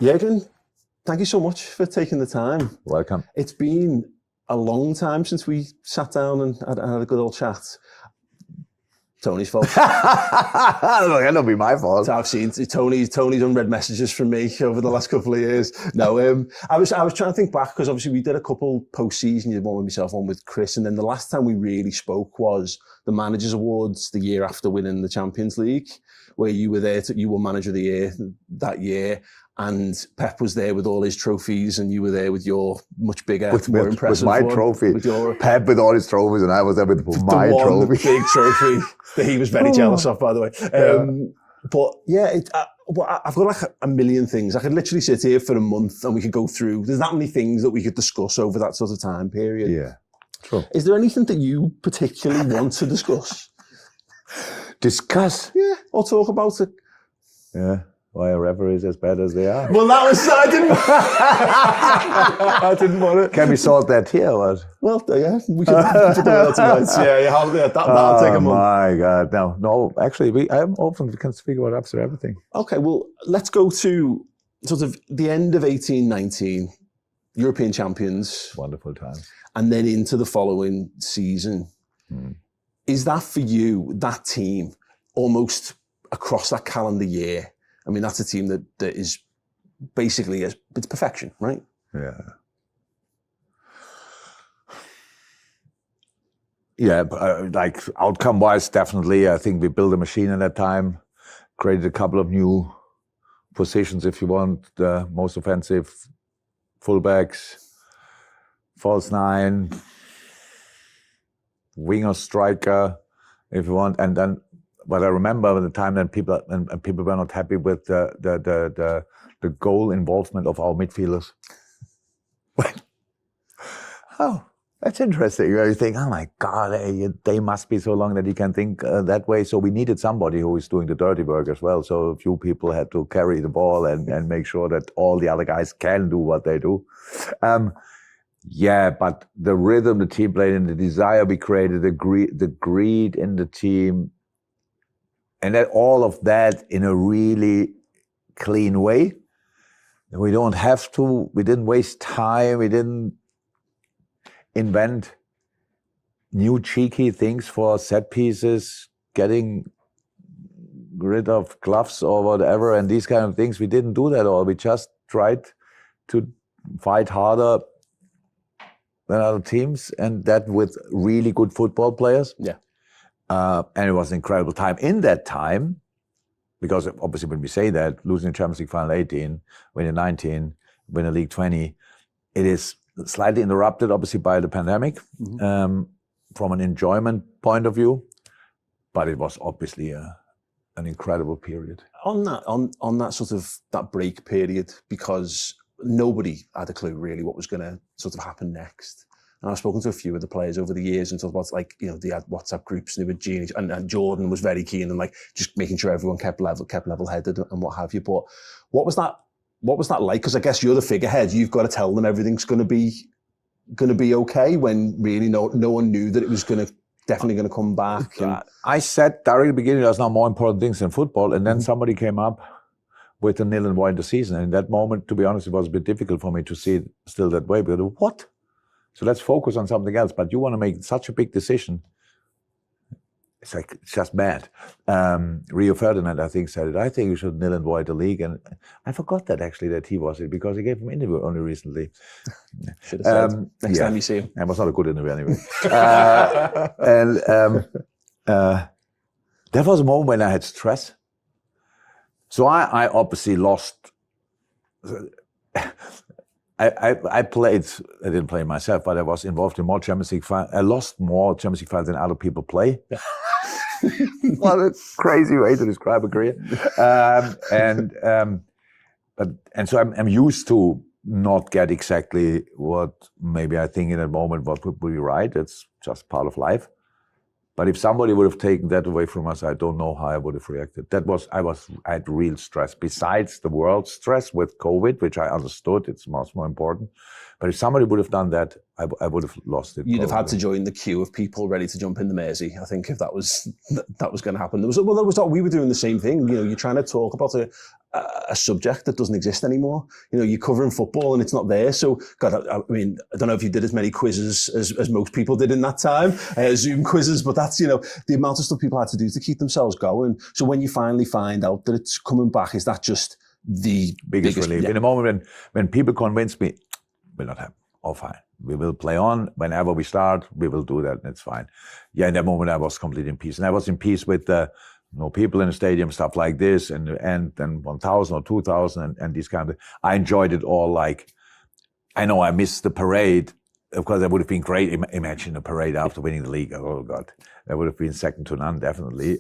Jurgen, thank you so much for taking the time. Welcome. It's been a long time since we sat down and had a good old chat. Tony's fault. That'll be my fault. So I've seen Tony's done read messages from me over the last couple of years. No, I was trying to think back because obviously we did a couple post-season. You did one with myself, one with Chris, and then the last time we really spoke was the Managers Awards the year after winning the Champions League, where you were there. You were Manager of the Year that year. And Pep was there with all his trophies, and you were there with your much bigger, more impressive with my one, trophy. With your Pep with all his trophies, and I was there with my trophy. The big trophy that he was very jealous of, by the way. But yeah, I've got like a million things. I could literally sit here for a month, and we could go through. There's that many things that we could discuss over that sort of time period. Yeah, true. Is there anything that you particularly want to discuss? Discuss? Yeah, or talk about it. Yeah. Why are referees as bad as they are? Well, that was I didn't want it. Can we sort that here? Or what? Well, yeah, we can put the world to rights. Yeah, that'll take a month. Oh my God, no. Actually, I'm open. We can speak about absolutely everything. Okay, well, let's go to sort of the end of 18-19, European champions. Wonderful time. And then into the following season. Is that for you, that team, almost across that calendar year? I mean, that's a team that is basically, it's perfection, right? Yeah. Yeah, like outcome-wise, definitely. I think we built a machine in that time, created a couple of new positions, if you want, the most offensive fullbacks, false nine, winger striker, if you want, and then. But I remember at the time that people were not happy with the goal involvement of our midfielders. Oh, that's interesting. You think, oh my God, they must be so long that you can think that way. So we needed somebody who is doing the dirty work as well. So a few people had to carry the ball and make sure that all the other guys can do what they do. Yeah, but the rhythm the team played in, the desire we created, the greed in the team, and that all of that in a really clean way. We don't have to, we didn't waste time, we didn't invent new cheeky things for set pieces, getting rid of gloves or whatever, and these kind of things. We didn't do that all. We just tried to fight harder than other teams, and that with really good football players. Yeah. And it was an incredible time. In that time, because obviously when we say that, losing the Champions League final 18, winning 19, winning League 20, it is slightly interrupted, obviously, by the pandemic, from an enjoyment point of view. But it was obviously an incredible period. On that sort of that break period, because nobody had a clue really what was going to sort of happen next. And I've spoken to a few of the players over the years and talked about, like, you know, they had WhatsApp groups and they were genius, and Jordan was very keen and like just making sure everyone kept level-headed and what have you. But what was that like? Because I guess you're the figurehead. You've got to tell them everything's going to be okay when really no one knew that it was definitely going to come back. And I said directly at the beginning, there's now more important things than football, and then somebody came up with a 0-1 in the season. And in that moment, to be honest, it was a bit difficult for me to see it still that way. Because what? So let's focus on something else. But you want to make such a big decision. It's like, it's just bad. Rio Ferdinand, I think, said it. I think you should 0-1 the league. And I forgot that actually that he was it, because he gave him an interview only recently. Should have said next time you see him. It was not a good interview anyway. That was a moment when I had stress. So I obviously lost. I played, I didn't play myself, but I was involved in more Champions League finals. I lost more Champions League finals than other people play. What a crazy way to describe a career. So I'm used to not get exactly what maybe I think in that moment what would be right. It's just part of life. But if somebody would have taken that away from us, I don't know how I would have reacted. I had real stress. Besides the world stress with COVID, which I understood, it's much more important. But if somebody would have done that, I would have lost it. You'd have had to join the queue of people ready to jump in the Mersey, I think, if that was going to happen. We were doing the same thing. You know, you're trying to talk about a subject that doesn't exist anymore. You know, you're covering football and it's not there. So, God, I mean, I don't know if you did as many quizzes as most people did in that time, Zoom quizzes, but that's, you know, the amount of stuff people had to do to keep themselves going. So when you finally find out that it's coming back, is that just the biggest relief? Yeah. In a moment when people convince me, will not happen. Oh, fine. We will play on. Whenever we start, we will do that, and it's fine. Yeah, in that moment, I was completely in peace. And I was in peace with people in the stadium, stuff like this, and then 1,000 or 2,000 and these kind of things. I enjoyed it all. Like, I know I missed the parade. Of course, that would have been great. Imagine a parade after winning the league. Oh, God. That would have been second to none, definitely.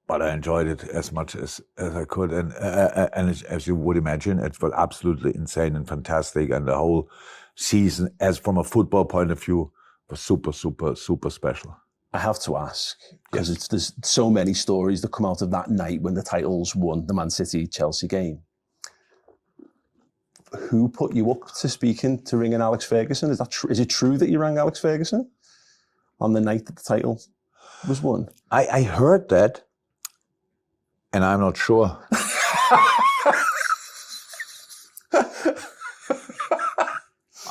But I enjoyed it as much as I could. And as you would imagine, it was absolutely insane and fantastic. And the whole season, as from a football point of view, was super, super, super special. I have to ask, because there's so many stories that come out of that night when the titles won, the Man City-Chelsea game. Who put you up to ringing Alex Ferguson? Is it true that you rang Alex Ferguson on the night that the title was won? I heard that. And I'm not sure.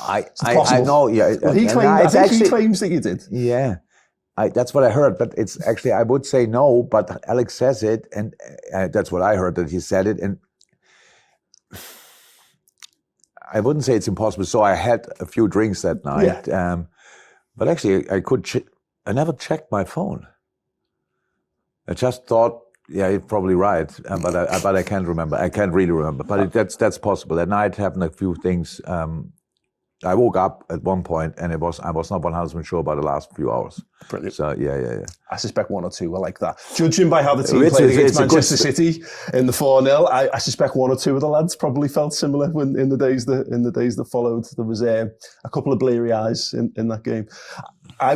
I know, yeah. Well, I think he claims that you did. Yeah, that's what I heard. But it's actually, I would say no, but Alex says it, and that's what I heard, that he said it. And I wouldn't say it's impossible. So I had a few drinks that night. Yeah. But actually, I never checked my phone. I just thought, yeah, you're probably right, but I can't remember. I can't really remember, but that's possible. That night happened a few things. I woke up at one point, and I was not 100% sure about the last few hours. Brilliant. So yeah. I suspect one or two were like that. Judging by how the team played against Manchester City in the 4-0, I suspect one or two of the lads probably felt similar in the days that followed. There was a couple of bleary eyes in that game. I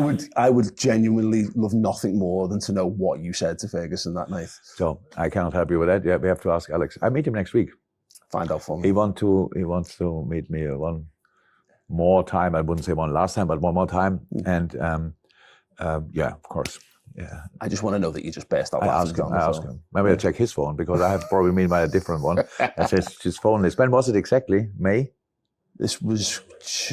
would genuinely love nothing more than to know what you said to Ferguson that night. So I cannot help you with that. Yeah, we have to ask Alex. I meet him next week. Find out for me. He wants to meet me one more time. I wouldn't say one last time, but one more time. And yeah, of course. Yeah. I just want to know that you just burst out laughing. I ask him. Maybe I'll check his phone, because I have probably been by a different one. That's his phone list. When was it exactly? May? This was...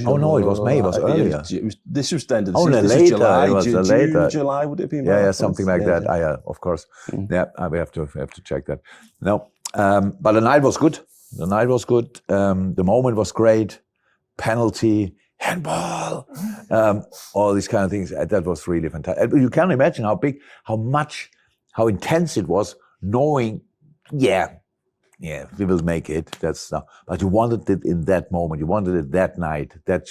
Oh no, it was May. It was earlier. This was the end of the season. This later. Is July. It was later. July would it be? Yeah, something like that. Yeah, of course. Yeah, we have to check that. No, but the night was good. The moment was great. Penalty, handball, all these kind of things. That was really fantastic. You can imagine how intense it was, knowing, yeah, we will make it. But you wanted it in that moment. You wanted it that night. That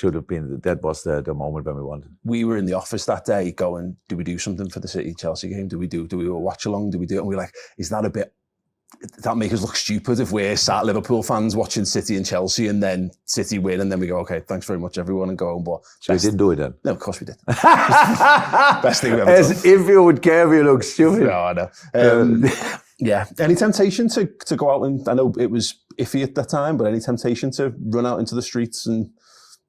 was the moment when we wanted. We were in the office that day going, do we do something for the City-Chelsea game? Do we a watch along? Do we do it? And we were like, is that that make us look stupid if we're sat Liverpool fans watching City and Chelsea and then City win and then we go, okay, thanks very much everyone, and go home. But so you didn't do it then? No, of course we did. Best thing we ever done. As if you would care if you look stupid. No, I know. Yeah. Any temptation to go out and, I know it was iffy at that time, but any temptation to run out into the streets and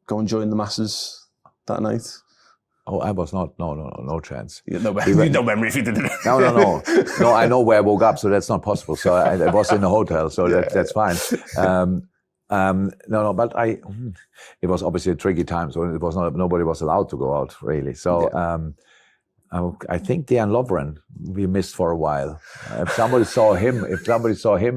go and join the masses that night? Oh, I was not. No chance. You no memory if you did it. No. No, I know where I woke up, so that's not possible. So I was in a hotel, so that's fine. No, but it was obviously a tricky time, so it was nobody was allowed to go out really. So I think Dejan Lovren we missed for a while. If somebody saw him in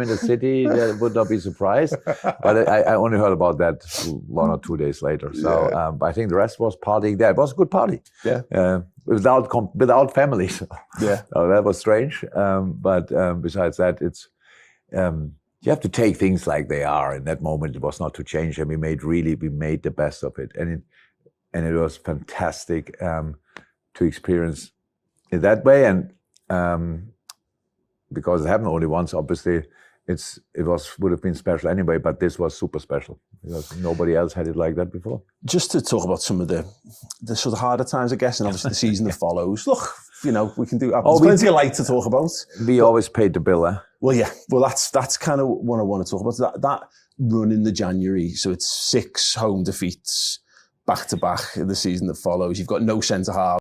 the city, they would not be surprised. But I only heard about that 1 or 2 days later. So I think the rest was partying there. It was a good party. Yeah. Without family. So, yeah. So that was strange. But besides that, it's you have to take things like they are. In that moment, it was not to change, and we made the best of it, and it was fantastic to experience it that way, and because it happened only once, obviously, would have been special anyway. But this was super special because nobody else had it like that before. Just to talk about some of the sort of harder times, I guess, and obviously the season that follows. Look, we can do. There's plenty of light to talk about. We always paid the bill, eh? Well, yeah. Well, that's kind of what I want to talk about. That run in the January. So it's 6 home defeats back to back in the season that follows. You've got no centre half.